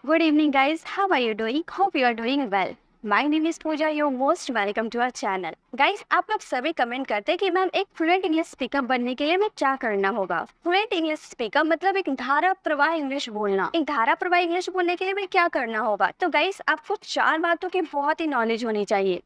Good evening, guys. How are you doing? Hope you are doing well. My name is Pooja. You're most welcome to our channel. Guys, आप लोग सभी comment करते हैं कि ma'am एक fluent English speaker बनने के लिए मैं क्या करना होगा। फ्लुएंट इंग्लिश स्पीकर मतलब एक धारा प्रवाह इंग्लिश बोलना। एक धारा प्रवाह इंग्लिश बोलने के लिए मैं क्या करना होगा? तो गाइस, आपको 4 बातों की बहुत ही नॉलेज होनी चाहिए।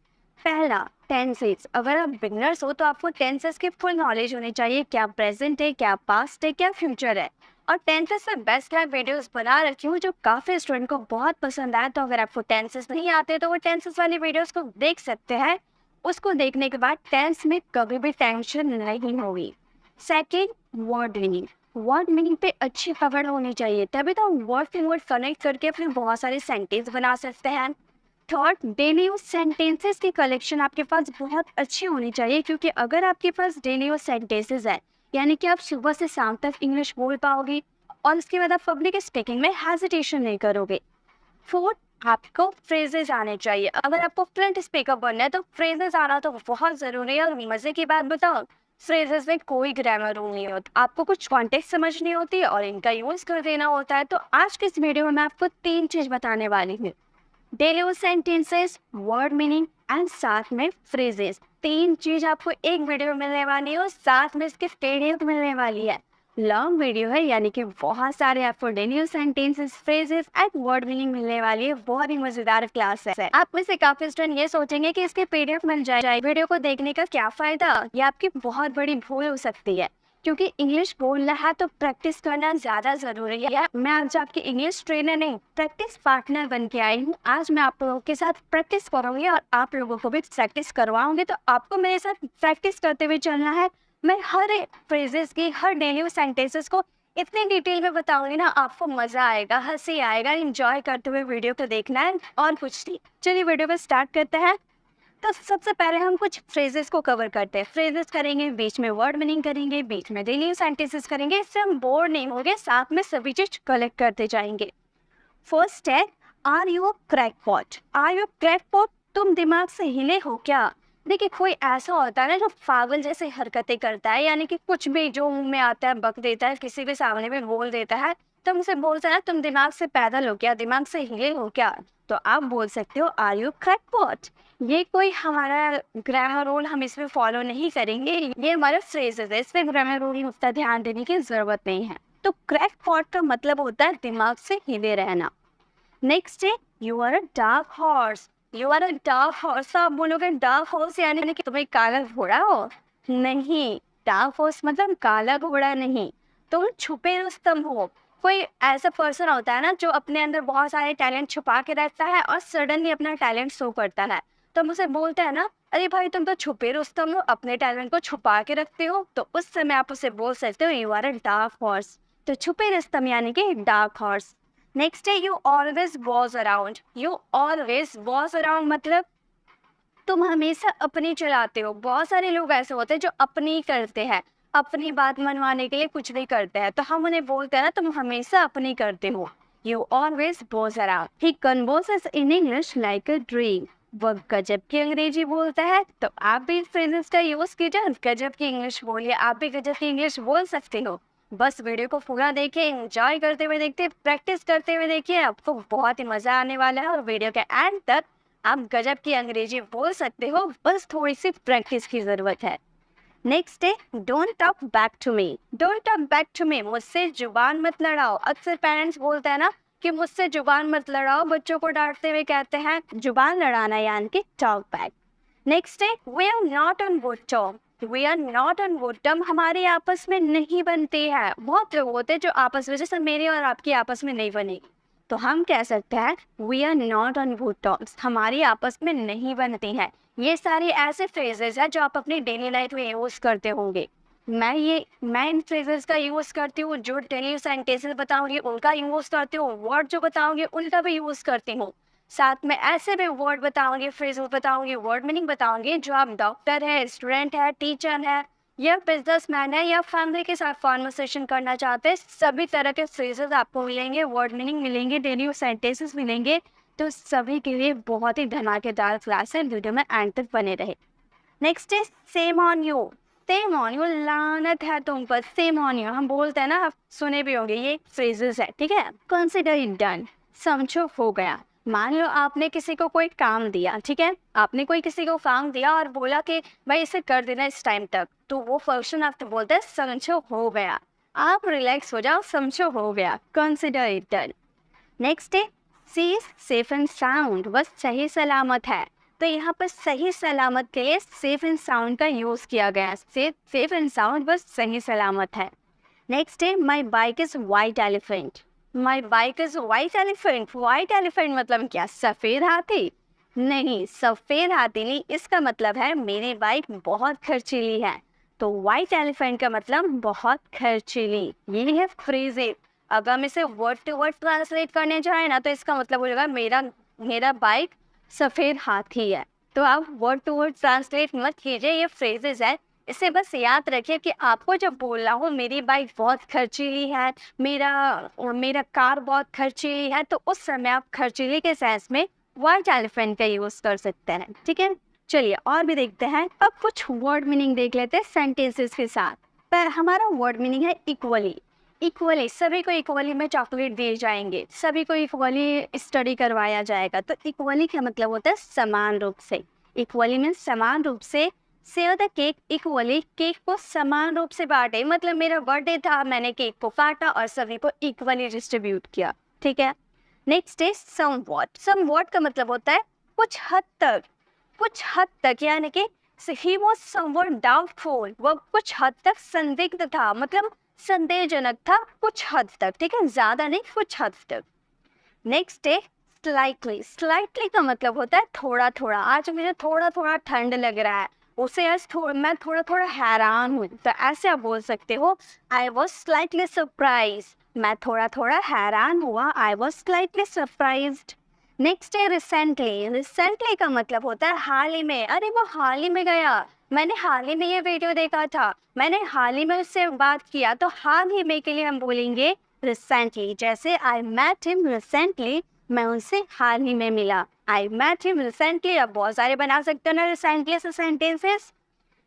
पहला, टेंसेस। अगर आप बिगनर्स हो तो आपको टेंसेस की फुल नॉलेज होनी चाहिए। क्या प्रेजेंट है, क्या पास्ट है, क्या फ्यूचर है। और टेंसेस में बेस्ट क्लास वीडियोस बना रखी हूँ जो काफ़ी स्टूडेंट को बहुत पसंद आया। तो अगर आपको टेंसेस नहीं आते तो वो टेंसेस वाली वीडियोस को देख सकते हैं। उसको देखने के बाद टेंस में कभी भी टेंशन नहीं होगी। Second, word meaning. Word meaning पे अच्छी पकड़ होनी चाहिए, तभी तो वर्ड से वर्ड कनेक्ट करके अपने बहुत सारे सेंटेंस बना सकते हैं। थर्ड, डेली यूज सेंटेंसेस की कलेक्शन आपके पास बहुत अच्छी होनी चाहिए, क्योंकि अगर आपके पास डेली यूज सेंटेंसेस है यानी कि आप सुबह से शाम तक इंग्लिश बोल पाओगे और उसके बाद आप पब्लिक स्पीकिंग में हेजिटेशन नहीं करोगे। फोर्थ, आपको फ्रेजेस आने चाहिए। अगर आपको फ्लुएंट स्पीकर बनना है तो फ्रेजेस आना तो बहुत ज़रूरी है। और मज़े की बात बताओ, फ्रेजेस में कोई ग्रामर रूल नहीं होता, आपको कुछ कॉन्टेक्स्ट समझनी होती है और इनका यूज़ कर देना होता है। तो आज के इस वीडियो में मैं आपको 3 चीज़ बताने वाली हूँ। Daily use sentences, word meaning and साथ में फ्रेजेस। 3 चीज आपको एक वीडियो में मिलने वाली है और साथ में इसके पीडीएफ मिलने वाली है। लॉन्ग वीडियो है यानी कि बहुत सारे आपको daily use sentences, phrases and word meaning मिलने वाली है। बहुत ही मजेदार क्लास है। आप में से काफी स्टूडेंट ये सोचेंगे कि इसके पीडीएफ मिल जाए, वीडियो को देखने का क्या फायदा। ये आपकी बहुत बड़ी भूल हो सकती है, क्योंकि इंग्लिश बोलना है तो प्रैक्टिस करना ज्यादा जरूरी है। मैं आज आपकी इंग्लिश ट्रेनर नहीं, प्रैक्टिस पार्टनर बन के आई हूँ। आज मैं आप लोगों के साथ प्रैक्टिस करूंगी और आप लोगों को भी प्रैक्टिस करवाऊंगी। तो आपको मेरे साथ प्रैक्टिस करते हुए चलना है। मैं हर फ्रेजेस की, हर डेली सेंटेंसेस को इतनी डिटेल में बताऊंगी ना, आपको मजा आएगा, हंसी आएगा। एंजॉय करते हुए वीडियो को देखना है और कुछ नहीं। चलिए वीडियो को स्टार्ट करते हैं। तो सबसे पहले हम कुछ फ्रेजेस को कवर करते हैं। फ्रेजेस करेंगे, बीच में वर्ड मीनिंग करेंगे, बीच में डेली सेंटेंसेस करेंगे। इससे हम बोर नहीं होंगे, साथ में सभी चीज कलेक्ट करते जाएंगे। फर्स्ट है, are you crackpot. Are you crackpot, तुम दिमाग से हिले हो क्या। देखिए, कोई ऐसा होता है ना जो पागल जैसे हरकतें करता है, यानी कि कुछ भी जो मुंह में आता है बक देता है, किसी के सामने भी बोल देता है। तुम उसे बोलते हैं ना, तुम दिमाग से पैदल हो क्या, दिमाग से हिले हो क्या। तो आप बोल सकते हो आर यू क्रैकपॉट। ये कोई हमारा ग्रामर रूल हम इसमें फॉलो नहीं करेंगे, ये हमारा फ्रेजेस है, इसमें ग्रामर रूल उतना ध्यान देने की जरूरत नहीं है। तो क्रैकपॉट का मतलब होता है दिमाग से हिले रहना। नेक्स्ट है, you are a dark horse. You are a dark horse. आप बोलोगे डार्क हॉर्स यानी कि तुम्हें काला घोड़ा हो। नहीं, डार्क हॉर्स मतलब काला घोड़ा नहीं, तुम छुपे रुस्तम हो। कोई ऐसा पर्सन होता है ना जो अपने अंदर बहुत सारे टैलेंट छुपा के रहता है और सडनली अपना टैलेंट शो करता है। तो मुझे बोलते हैं ना, अरे भाई तुम तो छुपे रुस्तम हो, अपने टैलेंट को छुपा के रखते हो। तो उस समय आप उसे बोल सकते हो you are a dark horse. तो छुपे रुस्तम यानी कि डार्क हॉर्स। नेक्स्ट है, you always was around. You always was around मतलब तुम हमेशा अपनी चलाते हो। बहुत सारे लोग ऐसे होते हैं जो अपनी करते हैं, अपनी बात मनवाने के लिए कुछ भी करते हैं। तो हम उन्हें बोलते हैं ना, तुम हमेशा अपनी करते हो। You always was around. He converses in English like a dream. वह गजब की अंग्रेजी बोलता है। तो आप भी इस फ्रेजेस का यूज कीजिए, गजब की इंग्लिश बोलिए। आप भी गजब की इंग्लिश बोल सकते हो। बस वीडियो को पूरा देखिए, एंजॉय करते हुए देखते, प्रैक्टिस करते हुए देखिए, आपको बहुत ही मजा आने वाला है। और वीडियो के एंड तक आप गजब की अंग्रेजी बोल सकते हो, बस थोड़ी सी प्रैक्टिस की जरूरत है। नेक्स्ट है, don't talk back to me. Don't talk back to me, मुझसे जुबान मत लड़ाओ। अक्सर पेरेंट्स बोलते हैं ना कि मुझसे जुबान मत लड़ाओ, बच्चों को डांटते हुए कहते हैं जुबान लड़ाना यानी कि टॉक बैक। नेक्स्ट है, we are not on good term. We are not on good term, हमारी आपस में नहीं बनती है। बहुत लोग होते हैं जो आपस में, जैसे मेरी और आपकी आपस में नहीं बनेगी, तो हम कह सकते हैं we are not on good terms, हमारी आपस में नहीं बनती है। ये सारी ऐसे फ्रेजेस हैं जो आप अपनी डेली लाइफ में यूज करते होंगे। मैं इन फ्रेजेस का यूज करती हूँ। जो डेली सेंटेंसेस बताऊंगी उनका यूज करती हूँ, वर्ड जो बताऊंगी उनका भी यूज करती हूँ। साथ में ऐसे भी वर्ड बताऊंगी, फ्रेजेस बताऊंगी, वर्ड मीनिंग बताऊंगी जो आप डॉक्टर है, स्टूडेंट है, टीचर है या बिजनेसमैन है या फैमिली के साथ कॉन्वर्सेशन करना चाहते हैं, सभी तरह के फ्रेजेस आपको मिलेंगे, वर्ड मीनिंग मिलेंगे, डेली सेंटेंसेस मिलेंगे। तो सभी के लिए बहुत ही धमाकेदार क्लास है, वीडियो में एंड तक बने रहे। Next is same on you. Same on you, लानत है तुम पर। सेम ऑन यू हम बोलते हैं ना, आप सुने भी होंगे, ये फ्रेजेस है, ठीक है। Consider it done. समझो हो गया। मान लो आपने किसी को कोई काम दिया, ठीक है, आपने कोई किसी को काम दिया और बोला कि भाई इसे कर देना इस टाइम तक, तो वो पर्सन आपको बोलते हैं समझो हो गया। आप रिलैक्स हो जाओ, समझो हो गया, कंसिडर इट डन। नेक्स्ट है सी इज सेफ एंड साउंड, बस सही सलामत है। तो यहाँ पर सही सलामत के लिए सेफ एंड साउंड का यूज़ किया गया। सेफ एंड साउंड बस सही सलामत है। नेक्स्ट है my bike is white elephant. My bike is white elephant. White elephant मतलब क्या, सफ़ेद हाथी? नहीं, सफ़ेद हाथी नहीं, इसका मतलब है मेरी बाइक बहुत खर्चीली है। तो वाइट एलिफेंट का मतलब बहुत खर्चीली। ये है फ्रेजेस। अगर हम इसे वर्ड टू वर्ड ट्रांसलेट करने जाए ना, तो इसका मतलब हो जाएगा मेरा बाइक सफ़ेद हाथी है। तो आप वर्ड टू वर्ड ट्रांसलेट मत कीजिए, ये फ्रेजेस है। इसे बस याद रखिए कि आपको जब बोलना हो मेरी बाइक बहुत खर्चीली है, मेरा कार बहुत खर्चीली है, तो उस समय आप खर्चीली के सेंस में वाइट एलिफेंट का यूज़ कर सकते हैं। ठीक है, चलिए और भी देखते हैं। अब कुछ वर्ड मीनिंग देख लेते हैं सेंटेंसेस के साथ। पर हमारा वर्ड मीनिंग है इक्वली। इक्वली, सभी को इक्वली में चॉकलेट दिए जाएंगे, सभी को इक्वली स्टडी करवाया जाएगा। तो इक्वली का मतलब होता है समान रूप से। इक्वली में समान रूप से। Share the cake equally, cake को समान रूप से बांटे। मतलब मेरा बर्थडे था, मैंने केक को काटा और सभी को इक्वली डिस्ट्रीब्यूट किया। ठीक है। नेक्स्ट है समवॉट। समवॉट का मतलब होता है कुछ हद तक। कुछ हद तक यानी कि ही वॉज समवॉट डाउटफुल, वह कुछ हद तक संदिग्ध था, मतलब संदेहजनक था कुछ हद तक। ठीक है, ज्यादा नहीं, कुछ हद तक। नेक्स्ट है स्लाइटली। स्लाइटली का मतलब होता है थोड़ा थोड़ा। आज मुझे थोड़ा थोड़ा ठंड लग रहा है, उसे आज मैं थोड़ा थोड़ा हैरान हूँ, तो ऐसे आप बोल सकते हो आई वॉज स्लाइटली सरप्राइज। मैं थोड़ा थोड़ा हैरान हुआ, I was slightly surprised. Next है रिसेंटली। रिसेंटली का मतलब होता है हाल ही में। अरे वो हाल ही में गया, मैंने हाल ही में ये वीडियो देखा था, मैंने हाल ही में उससे बात किया। तो हाल ही में के लिए हम बोलेंगे रिसेंटली। जैसे आई मेट हिम रिसेंटली, मैं उनसे हाल ही में मिला। I met him recently. अब बहुत सारे बना सकते हो ना रिसेंटली से सेंटेंसेस।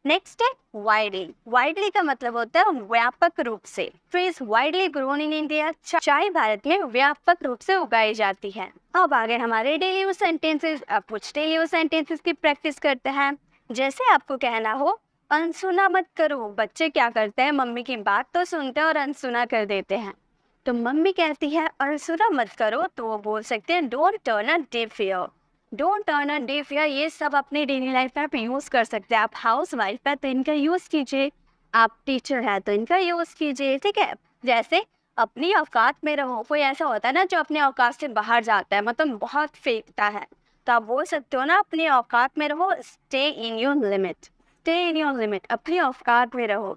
नेक्स्ट है वाइडली। वाइडली का मतलब होता है व्यापक रूप से। Phrase widely grown in India, चाय भारत में व्यापक रूप से उगाई जाती है। अब आगे हमारे डेली यूज सेंटेंसेस। अब कुछ डेली यूज सेंटेंसेस की प्रैक्टिस करते हैं। जैसे आपको कहना हो अनसुना मत करो। बच्चे क्या करते हैं, मम्मी की बात तो सुनते हैं और अनसुना कर देते हैं। तो मम्मी कहती है अनसुना मत करो, तो वो बोल सकते हैं don't turn a deaf ear. Don't turn a deaf ear, ये सब अपनी डेली लाइफ में आप यूज़ कर सकते हैं। आप हाउस वाइफ है तो इनका यूज़ कीजिए, आप टीचर है तो इनका यूज़ कीजिए। ठीक है, जैसे अपनी औकात में रहो। कोई ऐसा होता है ना जो अपने औकात से बाहर जाता है, मतलब बहुत फेंकता है, तो आप बोल सकते हो ना अपनी औकात में रहो, stay in your limit. Stay in your limit, अपनी औकात में रहो।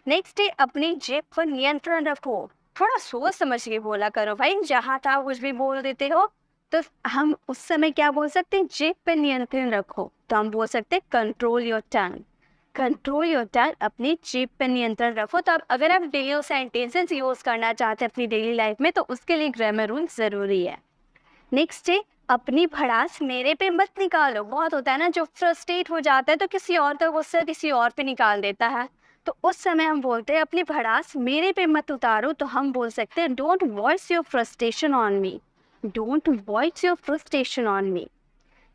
नेक्स्ट है अपनी जेब पर नियंत्रण रखो। थोड़ा सोच समझ के बोला करो भाई, जहाँ था कुछ भी बोल देते हो। तो हम उस समय क्या बोल सकते हैं, जेब पर नियंत्रण रखो, तो हम बोल सकते हैं control your tongue. Control your tongue, अपनी जेब पर नियंत्रण रखो। तो अब अगर आप डेली सेंटेंसेस यूज करना चाहते हैं अपनी डेली लाइफ में, तो उसके लिए ग्रामर रूल जरूरी है। नेक्स्ट है अपनी भड़ास मेरे पे मत निकालो। बहुत होता है ना जो फ्रस्ट्रेट हो जाता है तो किसी और का गुस्सा किसी और पे निकाल देता है, तो उस समय हम बोलते हैं अपनी भड़ास मेरे पे मत उतारो। तो हम बोल सकते हैं don't voice your frustration on me. Don't voice your frustration on me.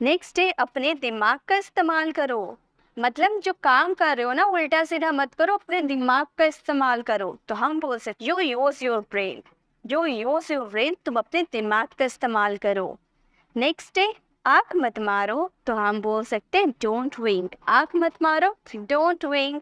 Next है अपने दिमाग का इस्तेमाल करो। मतलब जो काम कर रहे हो ना उल्टा सीधा मत करो, अपने दिमाग का इस्तेमाल करो। तो हम बोल सकते यू यूज योर ब्रेन। जो यूज योर ब्रेन, तुम अपने दिमाग का इस्तेमाल करो। नेक्स्ट है आँख मत मारो, तो हम बोल सकते हैं डोंट विंक। आँख मत मारो, डोंट विंक।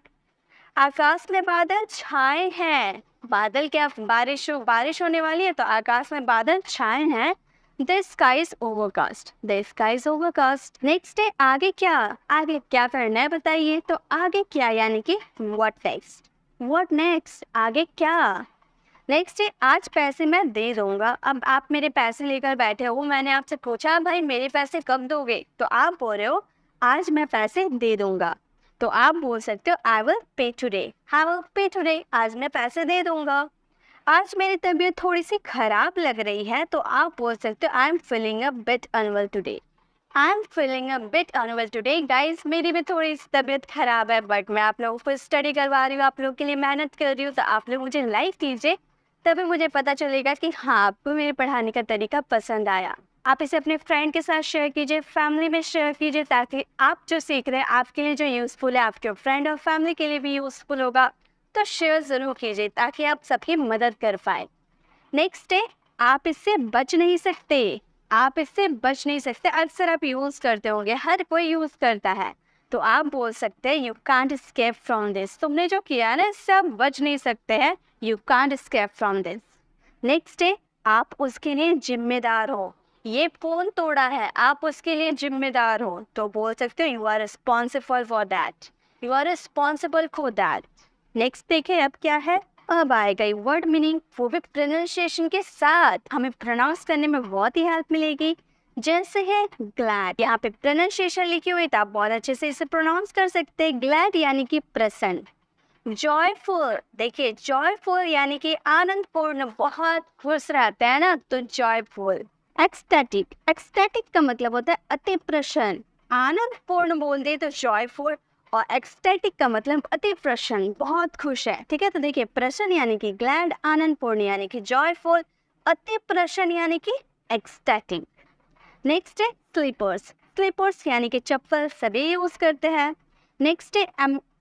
आकाश में बादल छाए हैं। बादल क्या, बारिश होने वाली है, तो आकाश में बादल छाए हैं। The sky is overcast. The sky is overcast. Next है आगे क्या। आगे क्या करना है बताइए। तो आगे क्या यानी कि व्हाट नेक्स्ट। व्हाट नेक्स्ट, आगे क्या। नेक्स्ट है आज पैसे मैं दे दूंगा। अब आप मेरे पैसे लेकर बैठे हो, मैंने आपसे पूछा भाई मेरे पैसे कब दोगे, तो आप बोल रहे हो आज मैं पैसे दे दूंगा। तो आप बोल सकते हो I will pay today. I will pay today, आज मैं पैसे दे दूंगा। आज मेरी तबीयत थोड़ी सी खराब लग रही है, तो आप बोल सकते हो I am feeling a bit unwell today. I am feeling a bit unwell today. Guys मेरी भी थोड़ी सी तबीयत खराब है, बट मैं आप लोगों को स्टडी करवा रही हूँ, आप लोगों के लिए मेहनत कर रही हूँ, तो आप लोग मुझे लाइक कीजिए, तभी मुझे पता चलेगा कि हाँ, आपको मेरे पढ़ाने का तरीका पसंद आया। आप इसे अपने फ्रेंड के साथ शेयर कीजिए, फैमिली में शेयर कीजिए, ताकि आप जो सीख रहे हैं आपके लिए जो यूज़फुल है, आपके फ्रेंड और फैमिली के लिए भी यूज़फुल होगा। तो शेयर ज़रूर कीजिए ताकि आप सबकी मदद कर पाए। नेक्स्ट है, आप इससे बच नहीं सकते। आप इससे बच नहीं सकते। अक्सर आप यूज़ करते होंगे, हर कोई यूज़ करता है। तो आप बोल सकते हैं you can't escape from this. तुमने जो किया है ना, इससे आप बच नहीं सकते हैं। You can't escape from this. Next है, आप उसके लिए जिम्मेदार हो। ये फोन तोड़ा है, आप उसके लिए जिम्मेदार हो, तो बोल सकते हो you are responsible for that. You are responsible for that. Next देखिए अब क्या है। अब आएगा वर्ड मीनिंग, वो भी प्रोनाउंसिएशन के साथ। हमें प्रोनाउंस करने में बहुत ही हेल्प मिलेगी। जैसे है ग्लैड, यहाँ पे प्रोनाउंसिएशन लिखी हुई, तो आप बहुत अच्छे से इसे प्रोनाउंस कर सकते हैं। ग्लैड यानी कि प्रसन्न। जॉयफुल, देखिए जॉयफुल यानी कि आनंदपूर्ण, बहुत खुश रहते हैं ना, तो जॉयफुल। एक्सटैटिक, एक्सटैटिक का मतलब होता है अति प्रसन्न। आनंदपूर्ण बोल दे तो जॉयफुल, और एक्सटैटिक का मतलब अति प्रसन्न, बहुत खुश है। ठीक है, तो देखिए प्रसन्न यानी कि ग्लैड, आनंदपूर्ण यानी कि जॉयफुल, अति प्रसन्न यानी कि एक्सटैटिक। नेक्स्ट है स्लीपर्स। स्लीपर्स यानी कि चप्पल, सभी यूज करते हैं। नेक्स्ट है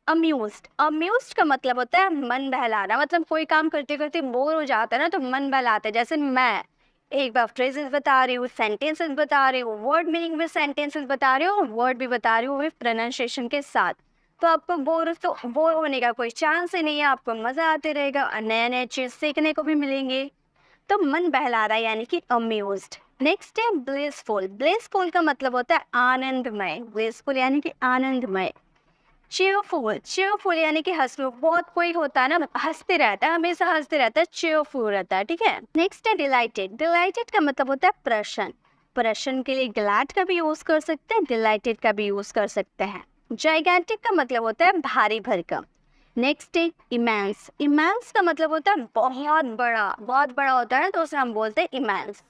अम्यूज्ड। अम्यूज्ड का मतलब होता है मन बहलाना। मतलब कोई काम करते करते बोर हो जाता है ना, तो मन बहलाता है। जैसे मैं एक बार फ्रेजेस बता रही हूँ, सेंटेंसेस बता रही हूँ, वर्ड मीनिंग में सेंटेंसेस बता रही हूँ, वर्ड भी बता रही हूँ विद प्रोनाउंसिएशन के साथ। तो आपको बोर होने का कोई चांस ही नहीं है। आपको मज़ा आते रहेगा और नए नए चीज़ सीखने को भी मिलेंगे। तो मन बहला रहा है यानी कि अम्यूज्ड। नेक्स्ट है ब्लिसफुल। ब्लिसफुल का मतलब होता है आनंदमय। ब्लिसफुल यानी कि आनंदमय। चीयरफुल, चीयरफुल यानी कि हंसमुख। बहुत कोई होता है ना, हंसते रहता है, हमेशा हंसते रहता है, चीयरफुल रहता है। ठीक है। नेक्स्ट है डिलाइटेड। डिलाइटेड का मतलब होता है प्रसन्न। प्रसन्न के लिए ग्लैड का भी यूज कर सकते हैं, डिलाइटेड का भी यूज कर सकते हैं। जाइगैंटिक का मतलब होता है भारी भरकम। नेक्स्ट है इमेंस। इमेंस का मतलब होता है बहुत बड़ा, बहुत बड़ा होता है, तो उसे हम बोलते हैं इमेंस।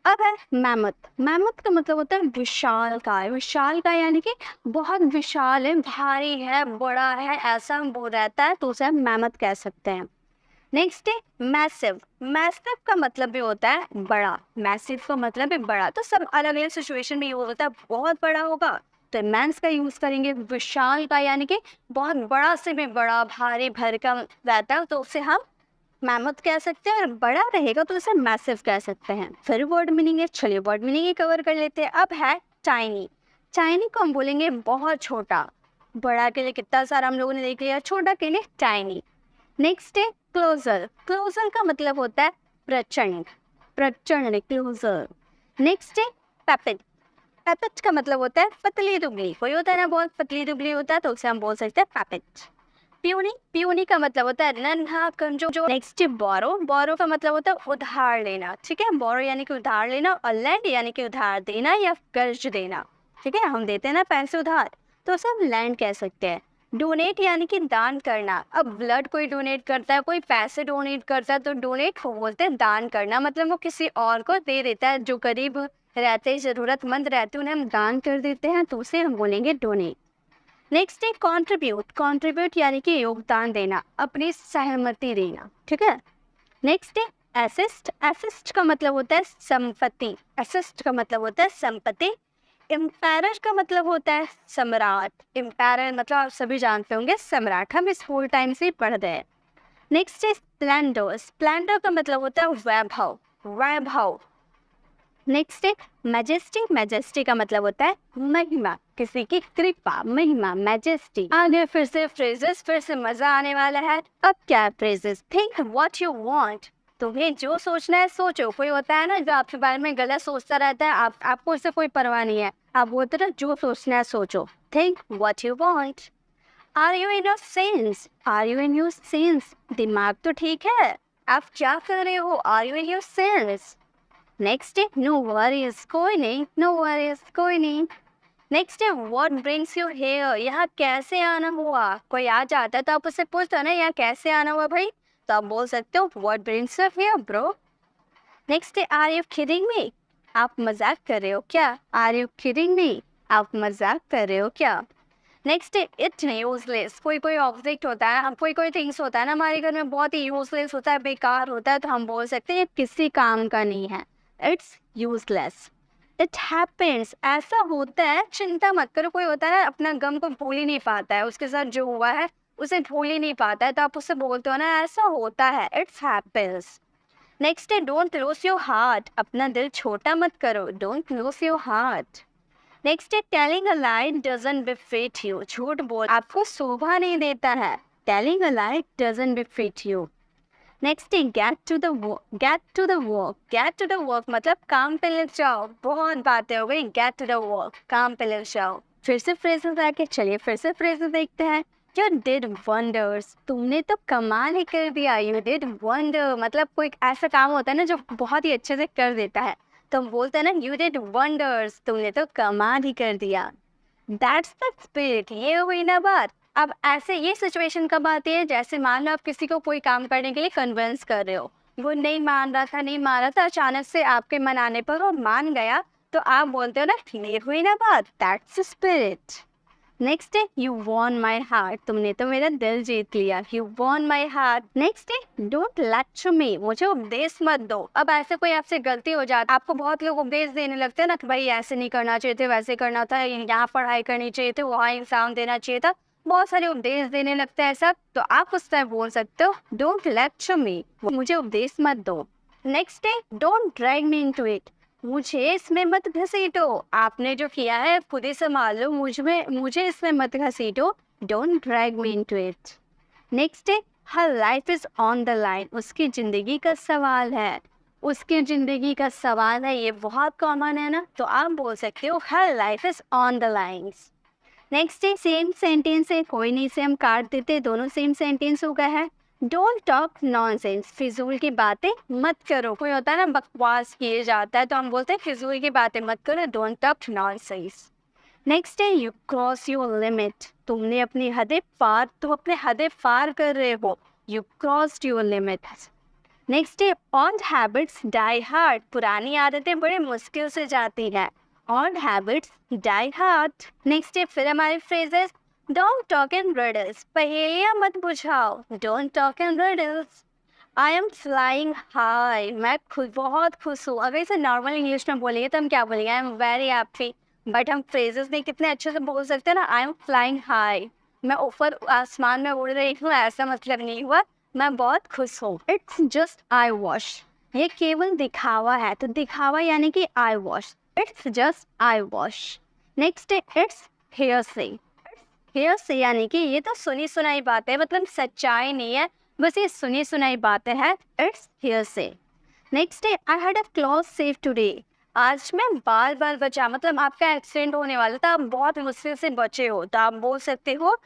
अब है मैमथ। मैमथ का मतलब होता है विशाल काय। विशाल काय यानी कि बहुत विशाल है, भारी है, बड़ा है, ऐसा वो रहता है, तो उसे हम मैमथ कह सकते हैं। नेक्स्ट है मैसिव। मैसिव का मतलब भी होता है बड़ा। मैसिव का मतलब है बड़ा, तो सब अलग अलग सिचुएशन में यूज होता है। बहुत बड़ा होगा तो इमेंस का यूज करेंगे। विशाल का यानी कि बहुत बड़ा से भी बड़ा, भारी भरकम रहता है, तो उसे हम मैमथ कह सकते हैं। और बड़ा रहेगा तो उसे मैसिव कह सकते हैं। फिर वर्ड मीनिंग है, चलिए वर्ड मीनिंग ही कवर कर लेते हैं। अब है टाइनी। टाइनी को हम बोलेंगे बहुत छोटा। बड़ा के लिए कितना सारा हम लोगों ने देख लिया, छोटा के लिए टाइनी। नेक्स्ट है क्लोजर। क्लोजर का मतलब होता है प्रचंड। प्रचंड, क्लोजर। नेक्स्ट है पैपेट। पैपेट का मतलब होता है पतली दुबली। कोई होता है ना बहुत पतली दुबली होता है, तो उसे हम बोल सकते हैं पैपेट। प्यूनी। प्यूनी का मतलब होता है नन्हा कमजोर। नेक्स्ट है बोरो। बोरो का मतलब होता है उधार लेना। ठीक है, बोरो यानी कि उधार लेना, और लैंड यानी कि उधार देना या कर्ज देना। ठीक है, हम देते हैं ना पैसे उधार, तो उसे हम लैंड कह सकते हैं। डोनेट यानी कि दान करना। अब ब्लड कोई डोनेट करता है, कोई पैसे डोनेट करता है, तो डोनेट को बोलते हैं दान करना। मतलब वो किसी और को दे देता है, जो गरीब रहते, ज़रूरतमंद रहते, उन्हें हम दान कर देते हैं, तो उसे हम बोलेंगे डोनेट। नेक्स्ट है कंट्रीब्यूट। कंट्रीब्यूट यानी कि योगदान देना, अपनी सहमति देना। ठीक है। नेक्स्ट है असिस्ट। असिस्ट का मतलब होता है संपत्ति। असिस्ट का मतलब होता है संपत्ति। एम्पायर का मतलब होता है सम्राट। एम्पायर मतलब आप सभी जानते होंगे, सम्राट। हम स्कूल टाइम से पढ़ रहे हैं। नेक्स्ट है स्प्लेंडर। स्प्लेंडर का मतलब होता है वैभव, वैभव। नेक्स्ट है मैजेस्टी। मैजेस्टी का मतलब होता है महिमा, किसी की कृपा, महिमा, मैजेस्टी। आगे फिर से फ्रेजेस, फिर से मजा आने वाला है। अब क्या है phrases? Think what you want. तुम्हें जो सोचना है सोचो। कोई होता है ना जो आपके बारे में गलत सोचता रहता है, आपको उससे कोई परवाह नहीं है, आप बोलते ना जो सोचना है सोचो। Think what you want. Are you in your sense? Are you in your sense? दिमाग तो ठीक है, आप क्या कर रहे हो? Are you in your sense? Next है नो वरीज। कोई नहीं, नो वरीज, कोई नहीं। नेक्स्ट है व्हाट ब्रिंग्स यू हियर। यहाँ कैसे आना हुआ? कोई आ जाता है तो आप उससे पूछते हो ना यहाँ कैसे आना हुआ भाई, तो आप बोल सकते हो what brings you here bro. Next है आर यू किडिंग मी? आप मजाक कर रहे हो क्या? Are you kidding me? आप मजाक कर रहे हो क्या? नेक्स्ट है इट्स यूजलेस। कोई कोई ऑब्जेक्ट होता है, हम कोई कोई थिंग्स होता है ना हमारे घर में, बहुत ही यूजलेस होता है, बेकार होता है, तो हम बोल सकते हैं किसी काम का नहीं है, इट्स यूजलेस। इट हैपेंस, ऐसा होता है, चिंता मत करो। कोई होता है अपना गम को भूल ही नहीं पाता है, उसके साथ जो हुआ है उसे भूल ही नहीं पाता है, तो आप उससे बोलते हो ना ऐसा होता है, इट्स हैपेंस। नेक्स्ट है डोंट लूज योर हार्ट, अपना दिल छोटा मत करो, don't lose your heart. Next है telling a lie doesn't befit you, झूठ बोल आपको शोभा नहीं देता है, telling a lie doesn't befit you. Next है get to the work, get to the work, get to the work मतलब काम पे लग जाओ। बहुत बातें हो गई, गेट टू द वर्क, काम पे लग जाओ। फिर से फ्रेजेस आके, चलिए फिर से फ्रेजेस देखते हैं। You did wonders, तुमने तो कमाल ही कर दिया। You did wonder मतलब कोई ऐसा काम होता है ना जो बहुत ही अच्छे से कर देता है, तो हम बोलते हैं ना you did wonders, तुमने तो कमाल ही कर दिया। That's the spirit, ये हुई ना बात। अब ऐसे ये सिचुएशन कब आती है, जैसे मान लो आप किसी को कोई काम करने के लिए कन्विंस कर रहे हो, वो नहीं मान रहा था, अचानक से आपके मनाने पर वो मान गया, तो आप बोलते हो ना ये हुई ना बात, दैट्स द स्पिरिट। नेक्स्ट है यू वॉन माई हार्ट, तुमने तो मेरा दिल जीत लिया, you won my heart. Next है डोंट लेक्चर मी, मुझे उपदेश मत दो। अब ऐसे कोई आपसे गलती हो जाती, आपको बहुत लोग उपदेश देने लगते हैं ना कि भाई ऐसे नहीं करना चाहिए थे, वैसे करना था, यहाँ पढ़ाई करनी चाहिए थी, वहाँ एग्जाम देना चाहिए था, बहुत सारे उपदेश देने लगते हैं सब, तो आप उस टाइम बोल सकते हो डोंट लेक्चर मी, मुझे उपदेश मत दो। नेक्स्ट है don't drag me into it, मुझे इसमें मत घसीटो, आपने जो किया है खुद ही संभाल लो, मुझे इसमें मत घसीटो, don't drag me into it. Next है her life is on the line, उसकी जिंदगी का सवाल है, उसकी जिंदगी का सवाल है, ये बहुत कॉमन है ना, तो आप बोल सकते हो हर life is on the lines. Next है सेम सेंटेंस है, कोई नहीं से हम काट देते, दोनों सेम सेंटेंस हो गया है। डोंट टॉक नॉनसेंस, फिजूल की बातें मत करो। कोई होता है ना बकवास किए जाता है, तो हम बोलते हैं फिजूल की बातें मत करो, डोंट टॉक नॉनसेंस। नेक्स्ट है यू क्रॉस योर लिमिट, तुमने अपनी हदें पार, तुम अपने हदें पार कर रहे हो, you crossed your limit. Next है ओल्ड हैबिट्स डाई हार्ड, पुरानी आदतें बड़े मुश्किल से जाती हैं, old habits die hard। Next है फिर हमारे phrases, don't talk in riddles, पहेलियां मत बुझाओ, don't talk in riddles. I am flying high, मैं खुद बहुत खुश हूँ। अगर इसे नॉर्मल इंग्लिश में बोलेंगे तो हम क्या बोलेंगे, I am very happy, but हम फ्रेजेस में कितने अच्छे से बोल सकते हैं ना, आई एम फ्लाइंग हाई, मैं ऊपर आसमान में उड़ रही हूँ, ऐसा मतलब नहीं हुआ, मैं बहुत खुश हूँ। इट्स जस्ट आई वॉश, ये केवल दिखावा है, तो दिखावा यानी कि eye wash, it's just eye wash. Next है इट्स हेयरसे, हेयरसे यानी कि ये तो सुनी सुनाई बात है, मतलब सच्चाई नहीं है, बस ये सुनी सुनाई बातें हैं, इट्स हेयरसे। नेक्स्ट है I had a close safe today, आज मैं बाल बाल बचा, मतलब आपका एक्सीडेंट होने वाला था, आप बहुत मुश्किल से बचे हो, तो आप बोल सकते हो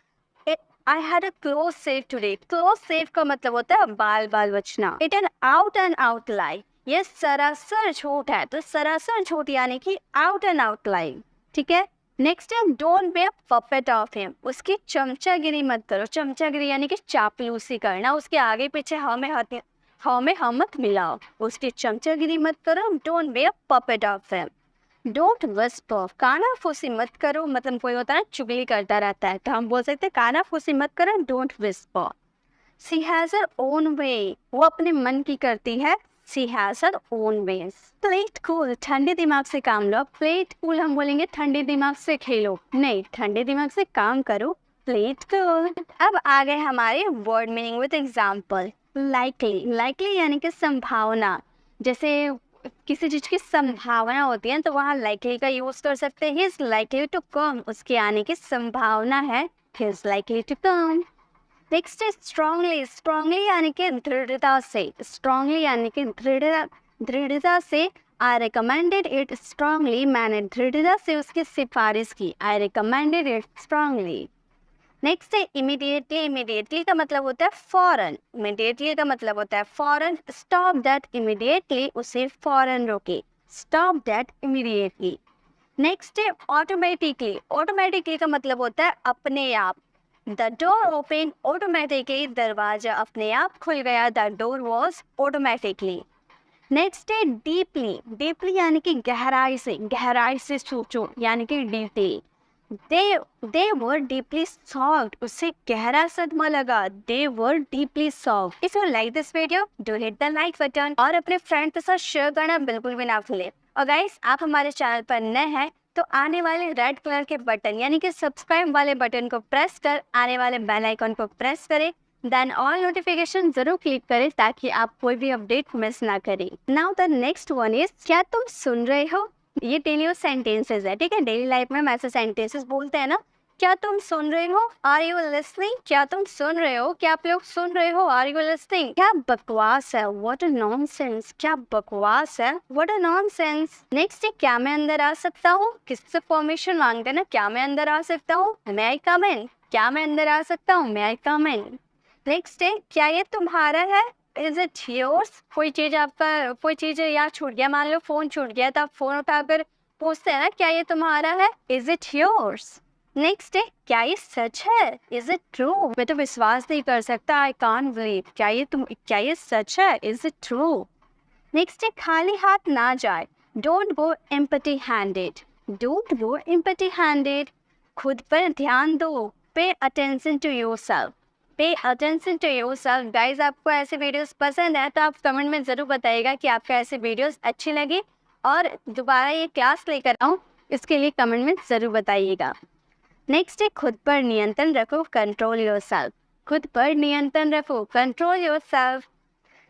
I had a close safe today. Close safe का मतलब होता है बाल बाल बचना। इट एन आउट लाई, ये सरासर झूठ है, तो सरासर झूठ यानी कि आउट एंड आउट लाई, ठीक है। नेक्स्ट है don't be a puppet of him, उसकी चमचागिरी मत करो, चमचागिरी यानी कि चापलूसी करना, उसके आगे पीछे हमें हम मत मिलाओ, उसकी चमचागिरी मत करो, don't be a puppet of him. Don't whisper, कानाफूसी मत करो, मतलब कोई होता है चुगली करता रहता है, तो हम बोल सकते हैं कानाफूसी मत करो, don't whisper. She has her own way, वो अपने मन की करती है, she has her own ways. Plate cool, ठंडे दिमाग से काम लो। प्लेट कूल हम बोलेंगे ठंडे दिमाग से खेलो, नहीं, ठंडे दिमाग से काम करो, प्लेट कूल। अब आ गए हमारे word meaning with example. Likely, likely यानी कि संभावना, जैसे किसी चीज की संभावना होती है तो वहाँ लाइकली का यूज कर सकते हैं, he is likely to come, उसके आने की संभावना है, he is likely to come. Next है स्ट्रांगली, स्ट्रांगली यानी कि दृढ़ता से, स्ट्रांगली यानी कि दृढ़ता से। आई रिकमेंडेड इट स्ट्रांगली, मैंने दृढ़ता से उसकी सिफारिश की, आई रिकमेंडेड इट स्ट्रांगली। नेक्स्ट है इमीडिएटली, इमीडिएटली का मतलब होता है फौरन, इमीडिएटली का मतलब होता है फौरन। स्टॉप दैट इमीडिएटली, उसे फौरन रोके, स्टॉप दैट इमीडिएटली। नेक्स्ट है ऑटोमेटिकली, ऑटोमेटिकली का मतलब होता है अपने आप। द डोर ओपन ऑटोमेटिकली, दरवाजा अपने आप खुल गया, the door was automatically. Next है डीपली, डीपली यानी कि गहराई से सोचो, यानी कि deeply. They were deeply shocked. उससे गहरा सदमा लगा. They were deeply shocked. If you like this video, do hit the like button और अपने फ्रेंड के साथ शेयर करना बिल्कुल भी ना भूलें. और गाइस, आप हमारे चैनल पर नए हैं तो आने वाले रेड कलर के बटन यानी कि सब्सक्राइब वाले बटन को प्रेस कर आने वाले बेल आइकन को प्रेस करें. देन ऑल नोटिफिकेशन जरूर क्लिक करें ताकि आप कोई भी अपडेट मिस ना करें. Now the next one is, क्या तुम सुन रहे हो? ये डेली यूज सेंटेंसेस है, ठीक है. डेली लाइफ में हम ऐसे सेंटेंसेस बोलते हैं ना. क्या तुम सुन रहे हो? Are you listening? क्या तुम सुन रहे हो? क्या आप लोग सुन रहे हो? Are you listening? क्या बकवास है? What a nonsense. क्या बकवास है? What a nonsense. नेक्स्ट है, क्या मैं अंदर आ सकता हूँ? किससे परमिशन मांगते हैं ना, क्या मैं अंदर आ सकता हूँ? मे आई कम इन? क्या मैं अंदर आ सकता हूँ? मे आई कम इन. नेक्स्ट है, क्या ये तुम्हारा है? Is it yours? कोई चीज यहाँ छूट गया, मान लो फोन छूट गया तो आप फोन उठाकर पूछते हैं ना, क्या ये तुम्हारा है? Is it yours. नेक्स्ट है, क्या ये सच है? Is it true? मैं तो विश्वास नहीं कर सकता. I can't believe. क्या ये सच है? Is it true. नेक्स्ट है, खाली हाथ ना जाए. Don't go empty handed. Don't go empty handed. खुद पर ध्यान दो. Pay attention to yourself. Pay attention to yourself. Guys, आपको ऐसे वीडियोस पसंद है तो आप कमेंट में ज़रूर बताइएगा कि आपको ऐसे वीडियोस अच्छी लगी और दोबारा ये क्लास लेकर आऊँ, इसके लिए कमेंट में ज़रूर बताइएगा. नेक्स्ट है, खुद पर नियंत्रण रखो. Control yourself. खुद पर नियंत्रण रखो. Control yourself.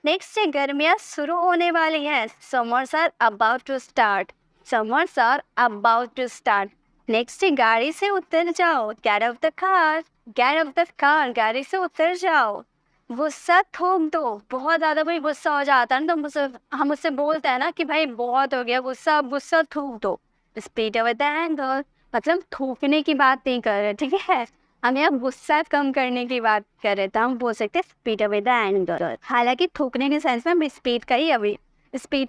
नेक्स्ट है, गर्मियाँ शुरू होने वाली हैं. Summers are about to start. Summers are about to start. Next है, गाड़ी से उतर जाओ. Get off the car. Get off the car. गाड़ी से उतर जाओ. गुस्सा थूक दो. बहुत ज़्यादा भाई गुस्सा हो जाता है ना तो हम उससे बोलते हैं ना कि भाई बहुत हो गया गुस्सा, अब गुस्सा थूक दो. Speed away the anger. मतलब थूकने की बात नहीं कर रहे, ठीक है. हम यहाँ गुस्सा कम करने की बात कर रहे थे. हम बोल सकते हैं स्पीड अवे द एंगर. हालांकि थूकने के सेंस में हम स्पीड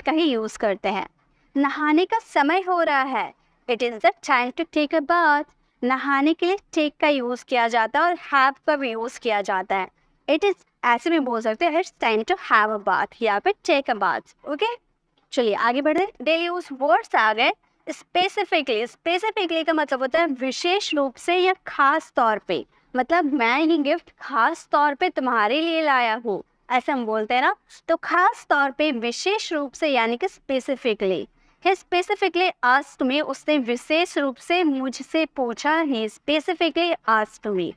का ही यूज़ करते हैं. नहाने का समय हो रहा है. It is the time to take a bath. नहाने के लिए टेक का यूज़ किया जाता है और हैव का भी यूज़ किया जाता है. इट इज़ ऐसे भी बोल सकते हैं it's time to have a bath या फिर टेक अ बाथ. ओके, चलिए आगे बढ़े. डेली यूज वर्ड्स आ गए. स्पेसिफिकली का मतलब होता है विशेष रूप से या खास तौर पे. मतलब मैं ये गिफ्ट खास तौर पे तुम्हारे लिए लाया हूँ, ऐसे हम बोलते हैं ना. तो खास तौर पे, विशेष रूप से यानी कि specifically. He specifically asked me. उसने विशेष रूप से मुझसे पूछा. He specifically asked me.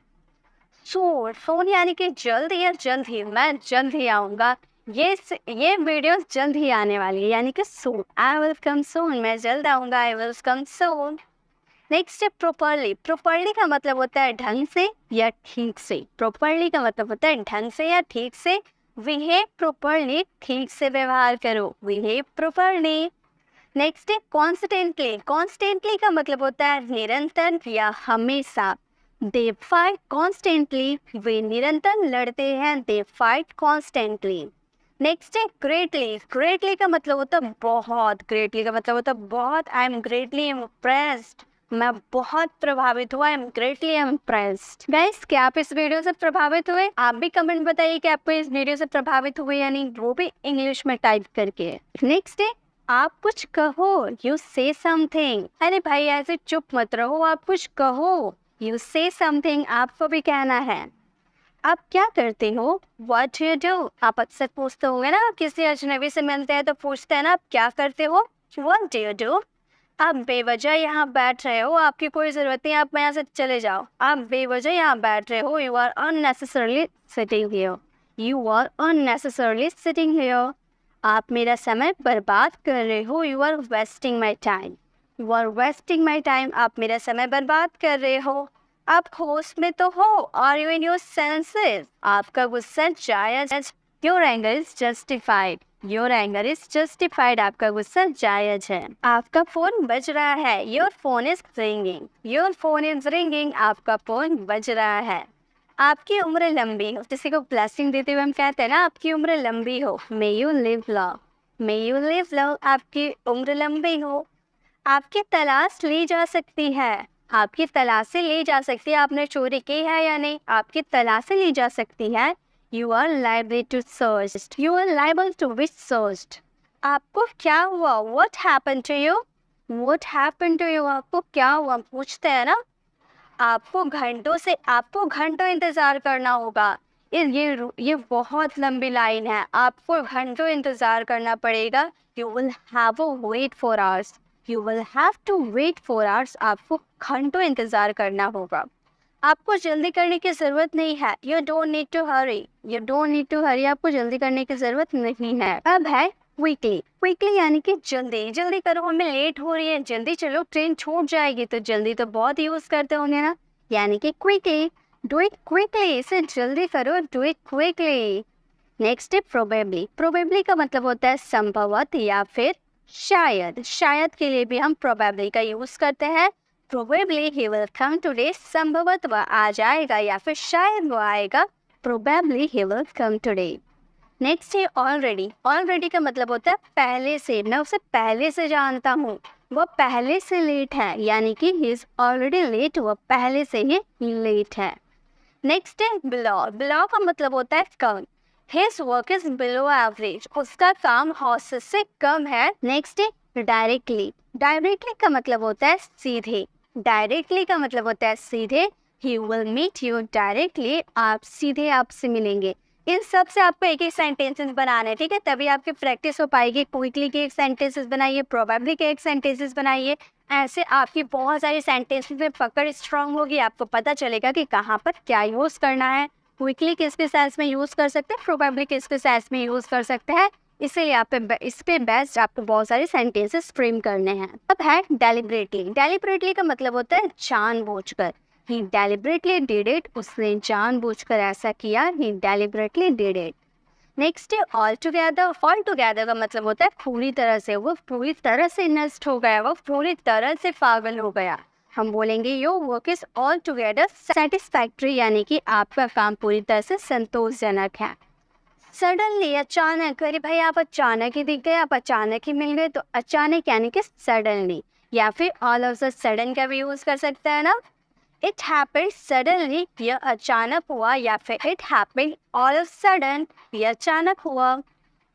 सोन यानी कि जल्द या जल्द ही. मैं जल्द ही आऊँगा. ये वीडियो जल्द ही आने वाली है यानी कि soon. I will come soon. मैं जल्द आऊँगा. I will come soon. Next है प्रॉपरली. प्रॉपरली का मतलब होता है ढंग से या ठीक से. प्रॉपरली का मतलब होता है ढंग से या ठीक से. Behave properly. ठीक से व्यवहार करो. Behave properly. नेक्स्ट है कॉन्स्टेंटली. कॉन्स्टेंटली का मतलब होता है निरंतर या हमेशा. They fight constantly. वे निरंतर लड़ते हैं. They fight constantly. नेक्स्ट है ग्रेटली. ग्रेटली का मतलब होता है बहुत. ग्रेटली का मतलब होता है बहुत. I am greatly impressed. मैं बहुत प्रभावित हुआ. I am greatly impressed. Guys, क्या आप इस वीडियो से प्रभावित हुए? आप भी कमेंट बताइए कि आपको इस वीडियो से प्रभावित हुए या नहीं, वो भी इंग्लिश में टाइप करके. नेक्स्ट है आप कुछ कहो. यू से समथिंग. अरे भाई ऐसे चुप मत रहो, आप कुछ कहो. यू से समथिंग. आपको भी कहना है. आप क्या करते हो? What do you do. आप अक्सर पूछते होंगे ना, किसी अजनबी से मिलते हैं तो पूछते हैं ना, आप क्या करते हो? What do you do. आप बेवजह यहाँ बैठ रहे हो. आपकी कोई ज़रूरत नहीं, आप यहाँ से चले जाओ. आप बेवजह यहाँ बैठ रहे हो. You are unnecessarily sitting here. You are unnecessarily sitting here. आप मेरा समय बर्बाद कर रहे हो. You are wasting my time. You are wasting my time. आप मेरा समय बर्बाद कर रहे हो. आप होश में तो हो. Are you in your senses. आपका गुस्सा जायज. Your anger is justified. Your anger is justified. आपका गुस्सा जायज है. आपका फोन बज रहा है. Your phone is ringing. Your phone is ringing. आपका फोन बज रहा है. आपकी उम्र लंबी हो. किसी को ब्लेसिंग देते हुए हम कहते हैं ना, आपकी उम्र लंबी हो. May you live long. May you live long. आपकी उम्र लंबी हो. आपकी तलाश ली जा सकती है. आपकी तलाश ली जा सकती है. आपने चोरी की है या नहीं, आपकी तलाश ली जा सकती है. You are liable to search. You are liable to be searched. आपको क्या हुआ? What happened to you. What happened to you. आपको क्या हुआ पूछते हैं ना. आपको घंटों इंतज़ार करना होगा। ये बहुत लंबी लाइन है, आपको घंटों इंतज़ार करना पड़ेगा। You will have to wait for hours, you will have to wait for hours, आपको घंटों इंतज़ार करना होगा। आपको जल्दी करने की ज़रूरत नहीं है, you don't need to hurry, you don't need to hurry, आपको जल्दी करने की ज़रूरत नहीं है। अब है क्विकली, क्विकली यानी कि जल्दी, जल्दी करो, हमें लेट हो रही है, जल्दी चलो ट्रेन छूट जाएगी। तो जल्दी तो बहुत यूज़ करते होंगे ना, यानी कि क्विकली, डू इट क्विकली, इसे जल्दी करो, डू इट क्विकली। नेक्स्ट है प्रोबेबली, प्रोबेबली का मतलब होता है संभवत या फिर शायद, शायद के लिए भी हम प्रोबेबली का यूज़ करते हैं। Probably he will come today, संभवत वह आ जाएगा या फिर शायद वो आएगा, probably he will come today. Next है ऑलरेडी, ऑलरेडी का मतलब होता है पहले से, मैं उसे पहले से जानता हूँ, वो पहले से लेट है, यानी कि ही इज ऑलरेडी लेट, वो पहले से ही लेट है। नेक्स्ट है बिलो, बिलो का मतलब होता है कम, his work is below average, उसका काम औसत से कम है। नेक्स्ट है डायरेक्टली, डायरेक्टली का मतलब होता है सीधे, डायरेक्टली का मतलब होता है सीधे, he will meet you directly, आप सीधे आपसे मिलेंगे। इन सब से आपको एक एक सेंटेंसेस बनाने हैं, ठीक है, तभी आपकी प्रैक्टिस हो पाएगी। क्विकली के एक सेंटेंसेस बनाइए, प्रोबेबली के एक सेंटेंसेस बनाइए, ऐसे आपकी बहुत सारी सेंटेंसेस में पकड़ स्ट्रांग होगी, आपको पता चलेगा कि कहाँ पर क्या यूज़ करना है। क्विकली किसके सेंस में यूज़ कर सकते हैं, प्रोबेबली किसके सेंस में यूज़ कर सकते हैं, इसीलिए आप इस पे बेस्ट आपको बहुत सारे सेंटेंसेस फ्रेम करने हैं। अब है डेलिबरेटली, डेलिबरेटली का मतलब होता है जानबूझकर, He deliberately did it, उसने जानबूझकर ऐसा किया, he deliberately did it. Next है ऑल टुगेदर, ऑल टुगेदर का मतलब होता है पूरी तरह से, वो पूरी तरह से नष्ट हो गया, वो पूरी तरह से पागल हो गया। हम बोलेंगे your work is all together satisfactory, यानी कि आपका काम पूरी तरह से संतोषजनक है। सडनली, अचानक, अरे भाई आप अचानक ही दिख गए, आप अचानक ही मिल गए, तो अचानक यानी कि सडनली, या फिर ऑल ऑफ द सडन का भी यूज़ कर सकते हैं ना। इट हैपेंड सडनली, यह अचानक हुआ, या फिर it happened all of sudden, यह अचानक हुआ।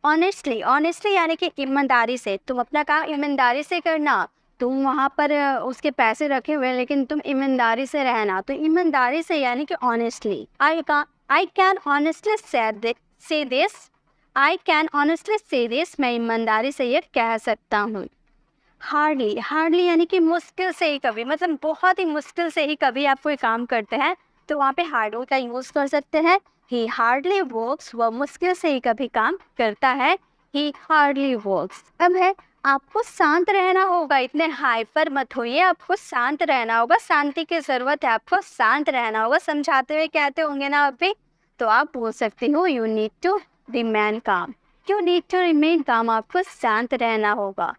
ऑनेस्टली, ऑनेस्टली यानी कि ईमानदारी से, तुम अपना काम ईमानदारी से करना, तुम वहाँ पर उसके पैसे रखे हुए लेकिन तुम ईमानदारी से रहना, तो ईमानदारी से यानी कि ऑनेस्टली। आई कैन ऑनेस्टली से दिस, आई कैन ऑनेस्टली से दिस, मैं ईमानदारी से ये कह सकता हूँ। हार्डली, हार्डली यानी कि मुश्किल से ही कभी, मतलब बहुत ही मुश्किल से ही कभी आप कोई काम करते हैं, तो वहाँ पे हार्डली का यूज़ कर सकते हैं। ही हार्डली वर्क्स, वह मुश्किल से ही कभी काम करता है, ही हार्डली वर्क्स। अब है आपको शांत रहना होगा, इतने हाइपर मत होइए, आपको शांत रहना होगा, शांति की ज़रूरत है, आपको शांत रहना होगा। समझाते हुए कहते होंगे ना अभी, तो आप बोल सकते हो you need to remain calm, you need to remain calm, आपको शांत रहना होगा।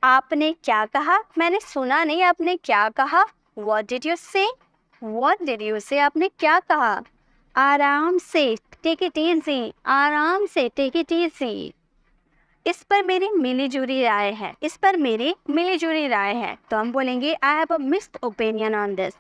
आपने क्या कहा, मैंने सुना नहीं, आपने क्या कहा, What did you say? What did you say? आपने क्या कहा। आराम से, टेक इट इजी, आराम से, टेक इट इजी। इस पर मेरी मिलीजुली राय है, इस पर मेरी मिलीजुली राय है, तो हम बोलेंगे I have a mixed opinion on this,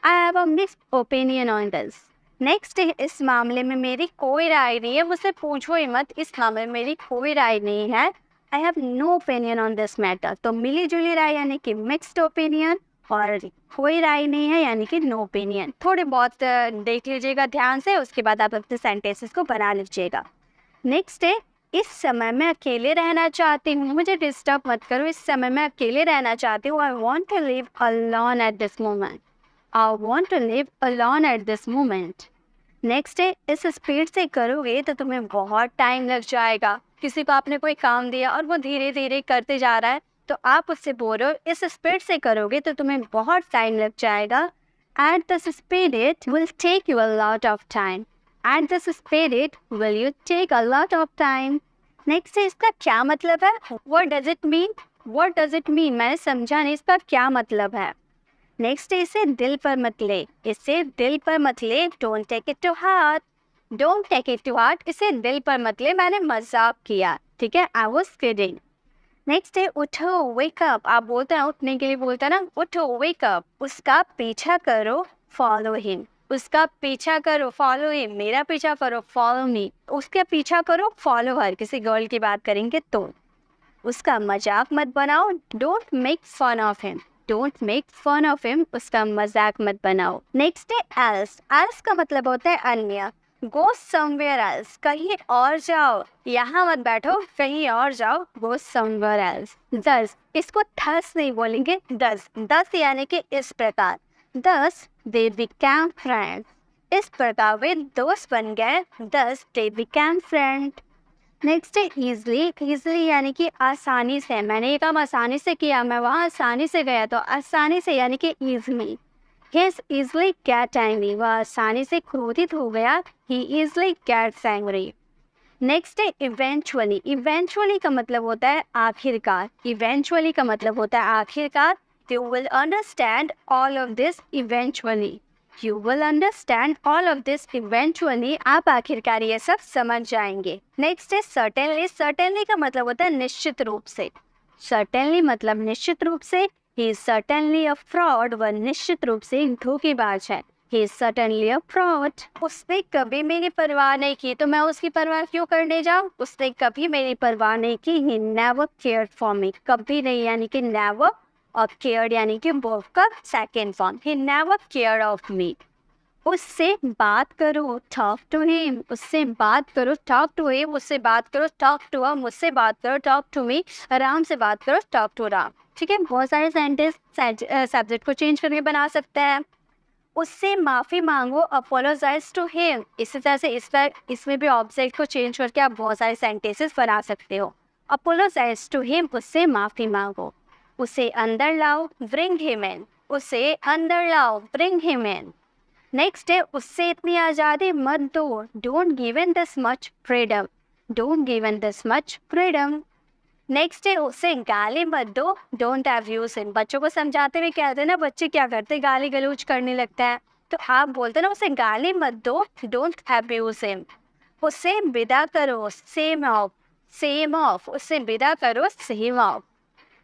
I have a mixed opinion on this. Next, इस मामले में मेरी कोई राय नहीं है, मुझसे पूछो ही मत, इस मामले में मेरी कोई राय नहीं है, I have no opinion on this matter. तो मिली जुली राय यानी कि मिक्स्ड ओपिनियन, और कोई राय नहीं है यानी कि नो ओपिनियन। थोड़े बहुत देख लीजिएगा ध्यान से, उसके बाद आप अपने सेंटेंसेस को बना लीजिएगा। नेक्स्ट है इस समय मैं अकेले रहना चाहती हूँ, मुझे डिस्टर्ब मत करो, इस समय मैं अकेले रहना चाहती हूँ। I want to live alone at this moment, I want to live alone at this moment. Next है इस स्पीड से करोगे तो तुम्हें बहुत टाइम लग जाएगा। किसी को आपने कोई काम दिया और वो धीरे धीरे करते जा रहा है, तो आप उससे बोल रहे हो इस स्पीड से करोगे तो तुम्हें बहुत टाइम लग जाएगा। At this speed it will take you a lot of time, at this speed it will you take a lot of time. Next है इसका क्या मतलब है, what does it mean, what does it mean, मैंने समझा नहीं इसका क्या मतलब है। नेक्स्ट है इसे दिल पर मत ले, इसे दिल पर मत ले, don't take it to heart, don't take it to heart, इसे दिल पर मत ले, मैंने मजाक किया, ठीक है, आई वॉज किडिंग। नेक्स्ट है उठो, वेक अप, आप बोलते हैं उठने के लिए बोलते हैं ना, उठो वेक अप, उसका पीछा करो, फॉलो हिम, उसका पीछा करो, फॉलो हिम, मेरा पीछा करो, फॉलो मी, उसका पीछा करो, फॉलो हर, किसी गर्ल की बात करेंगे तो। उसका मजाक मत बनाओ, don't make fun of him, don't make fun of him, उसका मजाक मत बनाओ। नेक्स्ट है एल्स। एल्स का मतलब होता है अन्य। गो समवेयर एल्स, कहीं और जाओ, यहाँ मत बैठो, कहीं और जाओ, गो समवेयर एल्स। दस, इसको थस नहीं बोलेंगे, दस। दस यानी कि इस प्रकार। दस दे बिकेम फ्रेंड्स, इस प्रकार वे दोस्त बन गए। दस दे बिकेम फ्रेंड। नेक्स्ट है ईजली। ईजली यानी कि आसानी से। मैंने ये काम आसानी से किया, मैं वहाँ आसानी से गया, तो आसानी से यानी कि easily. He is easily get angry, वह आसानी से क्रोधित हो गया। He easily gets angry. Next है इवेंचुअली। इवेंचुअली का मतलब होता है आखिरकार। इवेंचुअली का मतलब होता है आखिरकार। You will understand all of this eventually. You will understand all of this eventually. आप आखिरकार ये सब समझ जाएंगे। नेक्स्ट है certainly। certainly का मतलब होता है निश्चित रूप से। certainly मतलब निश्चित रूप से। He is certainly a fraud, वह निश्चित रूप से धोखेबाज है। He is certainly a fraud. उसने कभी मेरी परवाह नहीं की, तो मैं उसकी परवाह क्यों करने जाऊँ? उसने कभी मेरी परवाह नहीं की। He never cared for me. कभी नहीं यानी कि never, और cared यानी कि verb का second form. He never cared of me. उससे बात करो, talk to him. उससे बात करो, talk to him. उससे बात करो, talk to her. मुझसे बात करो, talk to me. राम से बात करो, talk to राम। ठीक है, बहुत सारे सेंटेंस सब्जेक्ट को चेंज करके बना सकते हैं। उससे माफ़ी मांगो, अपोलोजाइज टू हिम। इसी तरह से इसमें भी ऑब्जेक्ट को चेंज करके आप बहुत सारे सेंटेंसेस बना सकते हो। अपोलोजाइज टू हिम, उससे माफ़ी मांगो। उसे अंदर लाओ, ब्रिंग हिम इन। उसे अंदर लाओ, ब्रिंग हिम इन। नेक्स्ट है उससे इतनी आज़ादी मत दो, don't given this much freedom. Don't given this much freedom. Next है उसे गाली मत दो, डोंट अब्यूज हिम। बच्चों को समझाते हुए कहते हैं ना, बच्चे क्या करते हैं, गाली गलौज करने लगते हैं, तो आप बोलते ना उसे गाली मत दो, डोंट अब्यूज हिम। उससे विदा करो, सेम ऑफ। सेम ऑफ, उससे विदा करो, सेम ऑफ।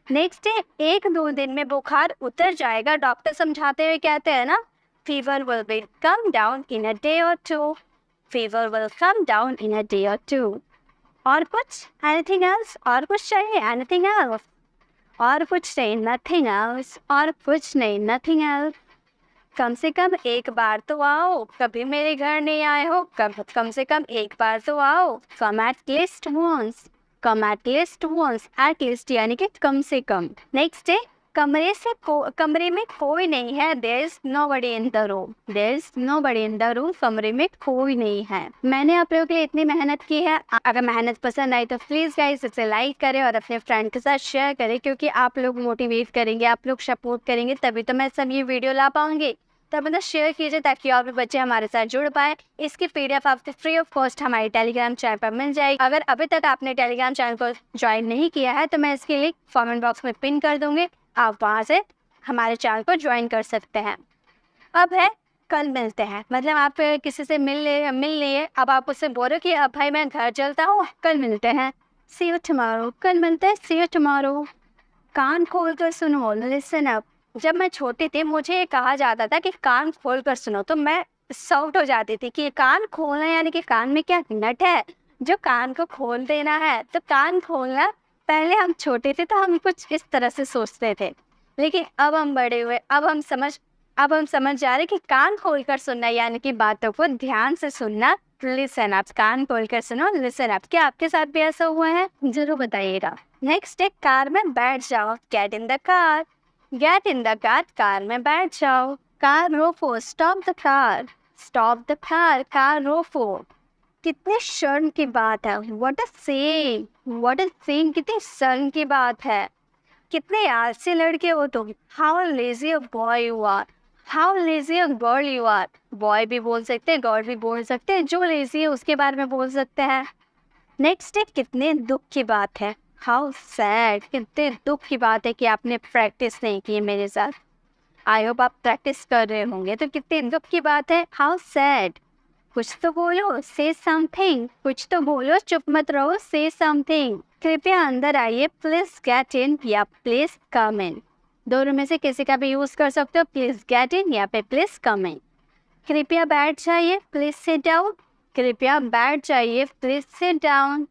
नेक्स्ट है 1-2 दिन में बुखार उतर जाएगा, डॉक्टर समझाते हुए कहते हैं ना, fever will be come down in a day or two. Fever will come down in a day or two. और कुछ, एनीथिंग एल्स? और कुछ चाहिए? Anything else? और कुछ नहीं, नथिंग एल्स। और कुछ नहीं, नथिंग एल्स। कम से कम एक बार तो आओ, कभी मेरे घर नहीं आए हो, कम से कम एक बार तो आओ। Come at least once. Come at least once. At least यानी कि कम से कम। नेक्स्ट है कमरे में कोई नहीं है, there is nobody in the room. There is nobody in the room, कमरे में कोई नहीं है। मैंने आप लोगों के लिए इतनी मेहनत की है, अगर मेहनत पसंद आई तो प्लीज़ गाइस इसे लाइक करें और अपने फ्रेंड के साथ शेयर करें, क्योंकि आप लोग मोटिवेट करेंगे, आप लोग सपोर्ट करेंगे, तभी तो मैं सब ये वीडियो ला पाऊंगी। तब मतलब शेयर कीजिए ताकि और भी बच्चे हमारे साथ जुड़ पाए। इसकी PDF आपको फ्री ऑफ कॉस्ट हमारे टेलीग्राम चैनल पर मिल जाएगी। अगर अभी तक आपने टेलीग्राम चैनल को ज्वाइन नहीं किया है तो मैं इसके लिंक कमेंट बॉक्स में पिन कर दूंगी, आप वहाँ से हमारे चैनल को ज्वाइन कर सकते हैं। अब है कल मिलते हैं, मतलब आप किसी से मिल लिए, अब आप उससे बोलो कि अब भाई मैं घर चलता हूँ, कल मिलते हैं, सी यू टुमारो। कल मिलते हैं, सी यू टुमारो। कान खोल कर सुनो, लिसन अप। जब मैं छोटी थी मुझे ये कहा जाता था कि कान खोल कर सुनो, तो मैं शॉक्ड हो जाती थी कि कान खोलना यानी कि कान में क्या नट है जो कान को खोल देना है। तो कान खोलना, पहले हम छोटे थे तो हम कुछ इस तरह से सोचते थे, लेकिन अब हम बड़े हुए, अब हम समझ जा रहे कि कान खोल कर सुनना यानी कि बातों को ध्यान से सुनना। लिसन अप, कान खोल कर सुनो, लिसन अप। क्या आपके साथ भी ऐसा हुआ है? जरूर बताइएगा। नेक्स्ट है कार में बैठ जाओ, get in the car. Get in the car, car में बैठ जाओ। कार रोको, stop the car. Stop the car, car रोको। कितने शर्म की बात है, what a same, what a same, कितनी शर्म की बात है। कितने आलसी लड़के हो तुम, how lazy a boy you are, how lazy a girl you are. Boy भी बोल सकते हैं, गर्ल भी बोल सकते हैं, जो लेजी है उसके बारे में बोल सकते हैं। नेक्स्ट है कितने दुख की बात है, हाउ सैड, कितने दुख की बात है कि आपने प्रैक्टिस नहीं की मेरे साथ। आई होप आप प्रैक्टिस कर रहे होंगे, तो कितने दुख की बात है, हाउ सैड। कुछ तो बोलो, से समथिंग, कुछ तो बोलो, चुप मत रहो, से समथिंग। कृपया अंदर आइए, प्लीज गेट इन या प्लीज कम इन, दोनों में से किसी का भी यूज कर सकते हो, प्लीज गेट इन या पे प्लीज कम इन। कृपया बैठ जाइए, प्लीज सिट डाउन। कृपया बैठ जाइए, प्लीज सिट डाउन।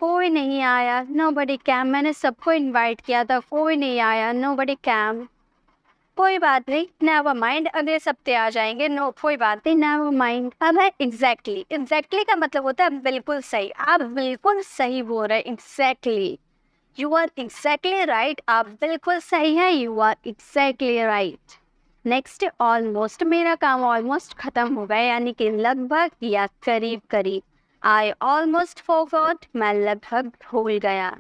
कोई नहीं आया, नोबडी कैम, मैंने सबको इनवाइट किया था, कोई नहीं आया, नोबडी कैम। कोई बात नहीं, नेवर माइंड, अगले सप्ते आ जाएंगे, नो कोई बात नहीं, नेवर माइंड। अब है एग्जैक्टली। एग्जैक्टली का मतलब होता है बिल्कुल सही, आप बिल्कुल सही बोल रहे हैं, exactly, you are exactly right, आप बिल्कुल सही है, you are exactly right. Next, almost, मेरा काम ऑलमोस्ट खत्म हो गया, यानी कि लगभग या करीब करीब। आई ऑलमोस्ट फॉरगॉट, मैं लगभग भूल गया।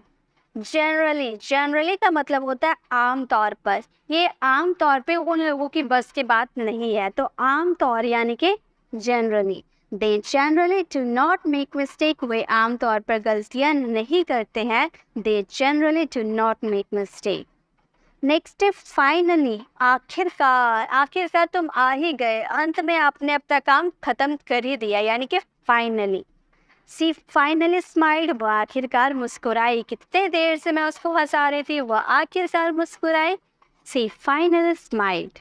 जनरली, जनरली का मतलब होता है आम तौर पर। ये आम तौर पे उन लोगों की बस की बात नहीं है, तो आम तौर यानी कि generally. They generally do not make mistake, वे आम तौर पर गलतियां नहीं करते हैं। They generally do not make mistake. Next है फाइनली, आखिरकार। आखिरकार तुम आ ही गए, अंत में आपने अपना काम खत्म कर ही दिया, यानी कि फाइनली। सी फाइनली स्माइल्ड, वह आखिरकार मुस्कुराई। कितने देर से मैं उसको हंसा रही थी, वह आखिरकार मुस्कुराई। सी फाइनली स्माइल्ड।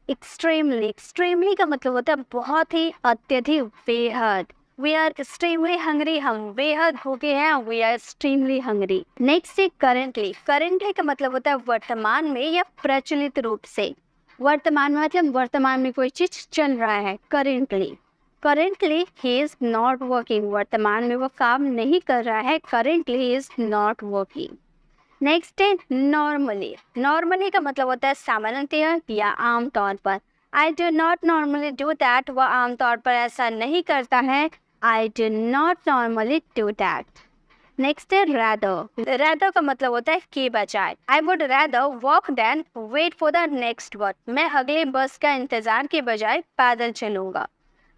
एक्सट्रीमली, एक्सट्रीमली का मतलब होता है बहुत ही, अत्यधिक, बेहद। वी आर एक्सट्रीमली हंग्री, हम बेहद भूखे हैं, we are extremely hungry. Next है करेंटली। करेंटली का मतलब होता है वर्तमान में या प्रचलित रूप से। वर्तमान में मतलब वर्तमान में कोई चीज चल रहा है, currently. Currently he is not working, वर्तमान में वो काम नहीं कर रहा है, currently he is not working. Next है नॉर्मली। नॉर्मली का मतलब होता है सामान्यतः या आमतौर पर। I do not normally do that, वह आमतौर पर ऐसा नहीं करता है। I do not normally do that. Next है रैदर। रैदर का मतलब होता है के बजाय। I would rather walk than wait for the next बस, मैं अगले बस का इंतजार के बजाय पैदल चलूंगा।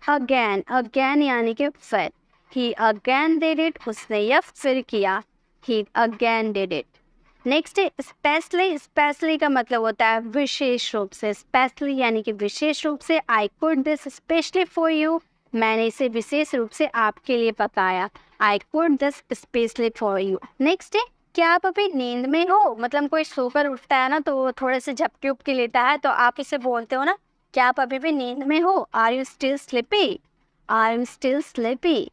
अगेन, अगेन यानी कि फिर। ही अगेन डिड इट, उसने यह फिर किया। ही अगेन डिड इट। नेक्स्ट है स्पेशली। स्पेशली का मतलब होता है विशेष रूप से। स्पेशली यानी कि विशेष रूप से। I could this specially for you, मैंने इसे विशेष रूप से आपके लिए पकाया। I could this specially for you. Next है क्या आप अभी नींद में हो, मतलब कोई सोकर उठता है ना तो वो थोड़े से झपकी उपकी लेता है, तो आप इसे बोलते हो ना, क्या आप अभी भी नींद में हो, are you still sleepy, are you still sleepy.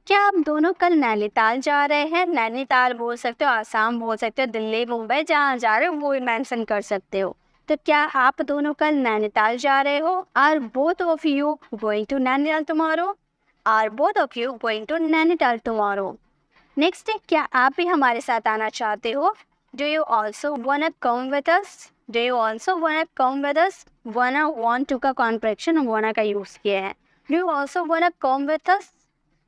क्या आप दोनों कल नैनीताल जा रहे हैं, नैनीताल बोल सकते हो, आसाम बोल सकते हो, दिल्ली, मुंबई, जहाँ जा रहे हो वो मेंशन कर सकते हो। तो क्या आप दोनों कल नैनीताल जा रहे हो, are both of you going to Nainital tomorrow, are both of you going to Nainital tomorrow. Next है क्या आप भी हमारे साथ आना चाहते हो, do you also wanna come with us, do you also wanna come with us. Wanna, want to का कॉन्ट्रैक्शन वांना का यूज़ किया है। Do you also wanna come with us.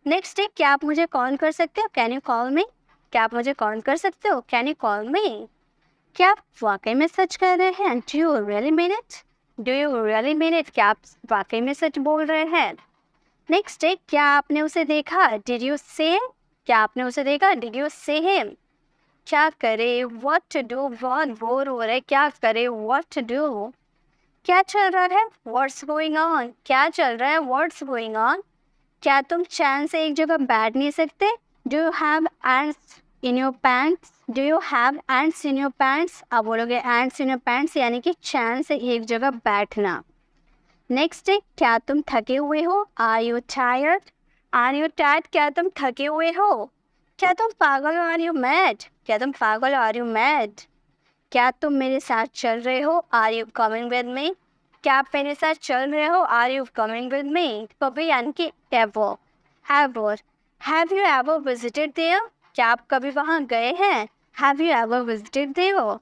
Next है क्या आप मुझे कॉल कर सकते हो, कैन यू कॉल मी, क्या आप मुझे कॉल कर सकते हो, कैन यू कॉल मी। क्या आप वाकई में सच कर रहे हैं, do you really mean it, do you really mean it, क्या आप वाकई में सच बोल रहे हैं। नेक्स्ट है क्या आपने उसे देखा, डिड यू सी हिम, क्या आपने उसे देखा, डिड यू सी हिम। क्या करे, व्हाट टू डू, बहुत बोर हो रहे, क्या करे, व्हाट टू डू। क्या चल रहा है, व्हाट्स गोइंग ऑन, क्या चल रहा है, व्हाट्स गोइंग ऑन। क्या तुम चैन से एक जगह बैठ नहीं सकते, do you have ends in your pants, do you have ends in your pants. अब बोलोगे एंड्स इन योर पैंट्स यानी कि चैन से एक जगह बैठना। नेक्स्ट है क्या तुम थके हुए हो, are you tired, are you tired, क्या तुम थके हुए हो। क्या तुम पागल हो, आर यू मैड, क्या तुम पागल हो, आर यू मैड। क्या तुम मेरे साथ चल रहे हो, are you coming with me, क्या आप मेरे साथ चल रहे हो, are you coming with me. कभी यानी कि ever, ever. Have you ever visited there, क्या आप कभी वहाँ गए हैं, have you ever visited there.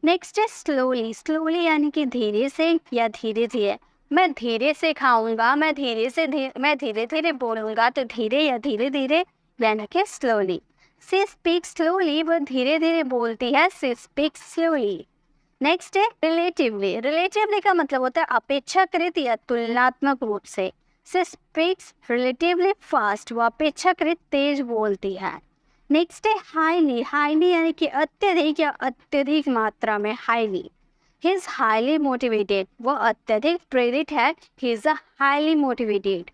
Next है स्लोली। स्लोली यानी कि धीरे से या धीरे धीरे। मैं धीरे से खाऊंगा, मैं धीरे धीरे बोलूँगा, तो धीरे या धीरे धीरे यानी कि स्लोली। सी स्पीक स्लोली, वो धीरे धीरे बोलती है, सी स्पीक स्लोली। नेक्स्ट है रिलेटिवली। रिलेटिवली का मतलब होता है अपेक्षाकृत या तुलनात्मक रूप से। सी स्पीक्स रिलेटिवली फास्ट, वो अपेक्षाकृत तेज बोलती है। नेक्स्ट है हाईली। हाईली यानी कि अत्यधिक या अत्यधिक मात्रा में, highly. He is highly motivated, वो अत्यधिक प्रेरित है, he is highly motivated.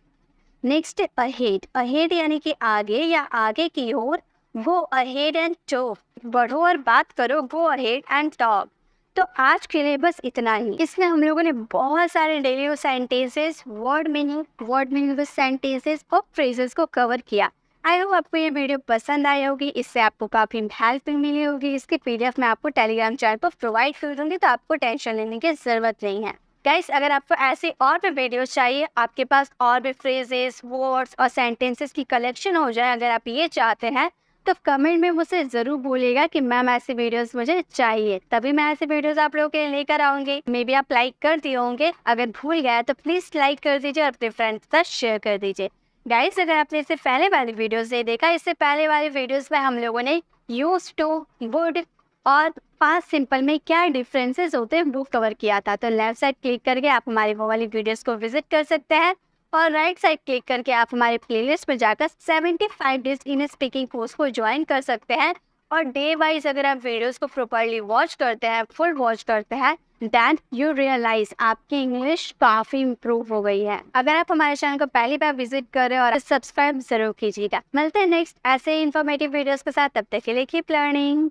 Next है अहेड। अहेड यानी कि आगे या आगे की ओर, गो अहेड एंड टॉक, बढ़ो और बात करो, गो अहेड एंड टॉक। तो आज के लिए बस इतना ही। इसमें हम लोगों ने बहुत सारे daily sentences, word meaning sentences और फ्रेजेस को कवर किया। आई होप आपको ये वीडियो पसंद आई होगी, इससे आपको काफ़ी हेल्प मिली होगी। इसकी पीडीएफ मैं आपको टेलीग्राम चैनल पर प्रोवाइड कर दूँगी, तो आपको टेंशन लेने की ज़रूरत नहीं है। गाइस, अगर आपको ऐसे और भी वीडियोस चाहिए, आपके पास और भी फ्रेजेस, वर्ड्स और सेंटेंसेस की कलेक्शन हो जाए, अगर आप ये चाहते हैं तो कमेंट में मुझसे ज़रूर बोलिएगा कि मैम ऐसे वीडियोस मुझे चाहिए, तभी मैं ऐसे वीडियोस आप लोगों के लिए लेकर आऊँगी। मे बी आप लाइक कर दिए होंगे, अगर भूल गया तो प्लीज़ लाइक कर दीजिए और अपने फ्रेंड्स के साथ शेयर कर दीजिए। गाइस, अगर आपने इससे पहले वाली वीडियोस नहीं देखा, इससे पहले वाली वीडियोस में हम लोगों ने यूज्ड टू, वुड और पास्ट सिंपल में क्या डिफरेंसेस होते हैं वो कवर किया था। तो लेफ्ट साइड क्लिक करके आप हमारी वो वाली वीडियोस को विजिट कर सकते हैं और राइट साइड क्लिक करके आप हमारे प्लेलिस्ट में जाकर 75 डेज इन स्पीकिंग कोर्स को ज्वाइन कर सकते हैं। और डे वाइज अगर आप वीडियोस को प्रॉपरली वॉच करते हैं, फुल वॉच करते हैं, देन यू रियलाइज आपकी इंग्लिश काफ़ी इम्प्रूव हो गई है। अगर आप हमारे चैनल को पहली बार विजिट कर रहे हो और सब्सक्राइब जरूर कीजिएगा। मिलते हैं नेक्स्ट ऐसे इन्फॉर्मेटिव वीडियोस के साथ, तब तक के लिए कीप लर्निंग।